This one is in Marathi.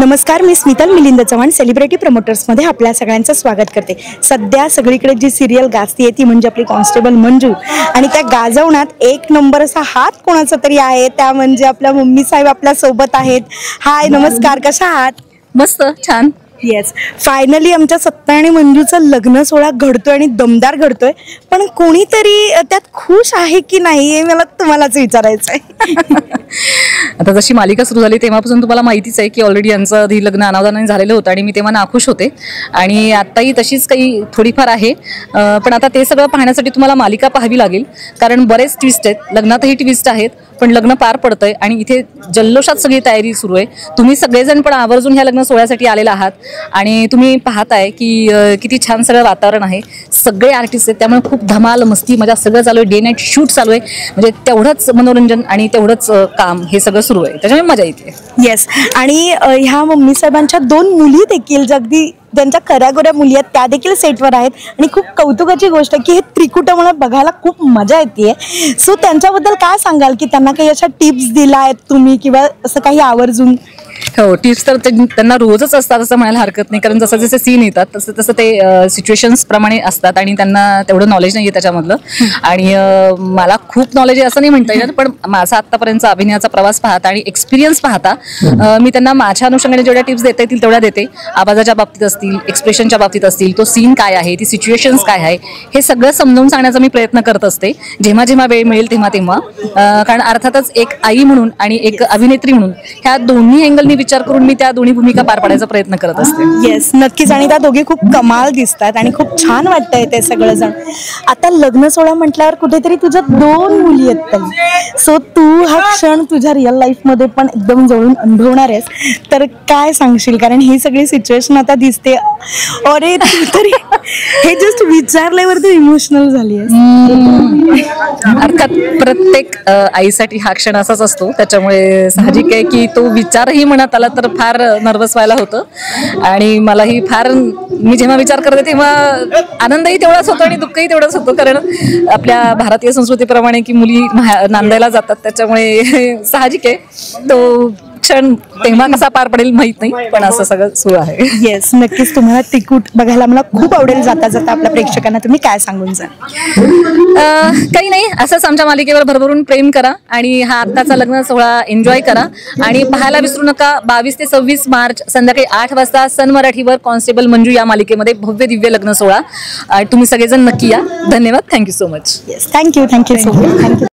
नमस्कार, मी स्मितल मिलिंद चव्हाण सेलिब्रिटी प्रमोटर्समध्ये आपल्या सगळ्यांचं स्वागत करते। सध्या सगळीकडे जी सिरियल गाजतीये ती म्हणजे आपली कॉन्स्टेबल मंजू, आणि त्या गाजवण्यात एक नंबर असा हात कोणाचा तरी आहे, त्या म्हणजे आपल्या मम्मी साहेब आपल्या सोबत आहेत। हाय, नमस्कार, कशा आहात? मस्त, छान। येस, फायनली आमच्या सत्ता आणि मंजूचं लग्न सोहळा घडतोय आणि दमदार घडतोय, पण कोणीतरी त्यात खुश आहे की नाही हे मला तुम्हालाच विचारायचं आहे। आता जशी मालिका सुरू झाली तेव्हापासून तुम्हाला माहितीच आहे की ऑलरेडी यांचं आधी लग्न अनावधानाने झालेलं होतं आणि मी तेव्हा नाखुश होते, आणि आत्ताही तशीच काही थोडीफार आहे। पण आता ते सगळं पाहण्यासाठी तुम्हाला मालिका पाहावी लागेल, कारण बरेच ट्विस्ट आहेत, लग्नातही ट्विस्ट आहेत, पण लग्न पार पडतंय आणि इथे जल्लोषात सगळी तयारी सुरू आहे। तुम्ही सगळेजण पण आवर्जून ह्या लग्न सोहळ्यासाठी आलेला आहात आणि तुम्ही पाहताय की किती छान सगळं वातावरण आहे, सगळे आर्टिस्ट आहेत, त्यामुळे खूप धमाल मस्ती मजा सगळं चालू आहे, डे नाईट शूट चालू आहे, म्हणजे तेवढंच मनोरंजन आणि तेवढंच काम हे सगळं सुरू आहे, त्याच्यामुळे मजा येते। येस, आणि ह्या मम्मी साहेबांच्या दोन मुली देखील जगदी ज्यांच्या खऱ्यागोऱ्या मुली आहेत त्या देखील सेटवर आहेत, आणि खूप कौतुकाची गोष्ट आहे की हे त्रिकुट मला बघायला खूप मजा येते। सो त्यांच्याबद्दल काय सांगाल की त्यांना काही अशा टिप्स दिल्या आहेत तुम्ही किंवा असं काही आवर्जून? हो, टिप्स तर त्यांना रोजच असतात असं म्हणायला हरकत नाही, कारण जसं जसे सीन येतात तसं तसं ते सिच्युएशन्स प्रमाणे असतात आणि त्यांना तेवढं नॉलेज नाही आहे त्याच्यामधलं। आणि मला खूप नॉलेज आहे असं नाही म्हणता येणार, पण माझा आत्तापर्यंतचा अभिनयाचा प्रवास पाहता आणि एक्सपिरियन्स पाहता मी त्यांना माझ्या अनुषंगाने जेवढ्या टिप्स देता येतील तेवढ्या देते। आवाजाच्या बाबतीत असतील, एक्सप्रेशनच्या बाबतीत असतील, तो सीन काय आहे, ती सिच्युएशन्स काय आहे, हे सगळं समजावून सांगण्याचा मी प्रयत्न करत असते जेव्हा जेव्हा वेळ मिळेल तेव्हा तेव्हा। कारण अर्थातच एक आई म्हणून आणि एक अभिनेत्री म्हणून ह्या दोन्ही अँगलनी विचार करून मी त्या दोन्ही भूमिका पार पाडायचा प्रयत्न करत असते। येस, नक्कीच, आणि त्या दोघी खूप कमाल दिसतात आणि खूप छान वाटतंय ते सगळं जण। आता लग्न सोहळा म्हटल्यावर कुठेतरी तुझ्या दोन मुली आहेत, सो तू हा क्षण तुझ्या रिअल लाईफ मध्ये पण एकदम जवळून अनुभवणार आहेस, तर काय सांगशील? कारण ही सगळी सिच्युएशन आता दिसते, अरे तू तरी हे जस्ट विचारल्यावर तू इमोशनल झाली आहेस। अर्थात प्रत्येक आईसाठी हा क्षण असाच असतो, त्याच्यामुळे साहजिक आहे की तो विचारही मनात आला तर फार नर्वस व्हायला होतं, आणि मलाही फार, मी जेव्हा विचार करते तेव्हा आनंदही तेवढाच होतो आणि दुःखही तेवढंच होतं, कारण आपल्या भारतीय संस्कृतीप्रमाणे की मुली नांदायला जातात, त्याच्यामुळे साहजिक आहे तो क्षण तेव्हा कसा पार पडेल माहित नाही, पण असं सगळं सुरू आहे। येस, नक्कीच, तुम्हाला त्रिकुट बघायला मला खूप आवडेल। जाता जाता आपल्या प्रेक्षकांना तुम्ही काय सांगून जा? काही नाही, असंच आमच्या मालिकेवर भरभरून प्रेम करा आणि हा आत्ताचा लग्न सोहळा एन्जॉय करा, आणि पाहायला विसरू नका 22 ते 26 मार्च संध्याकाळी 8 वाजता सन मराठीवर कॉन्स्टेबल मंजू या मालिकेमध्ये भव्य दिव्य लग्न सोहळा। तुम्ही सगळेजण नक्की या। धन्यवाद, thank you so much. Yes, thank you so much, thank you.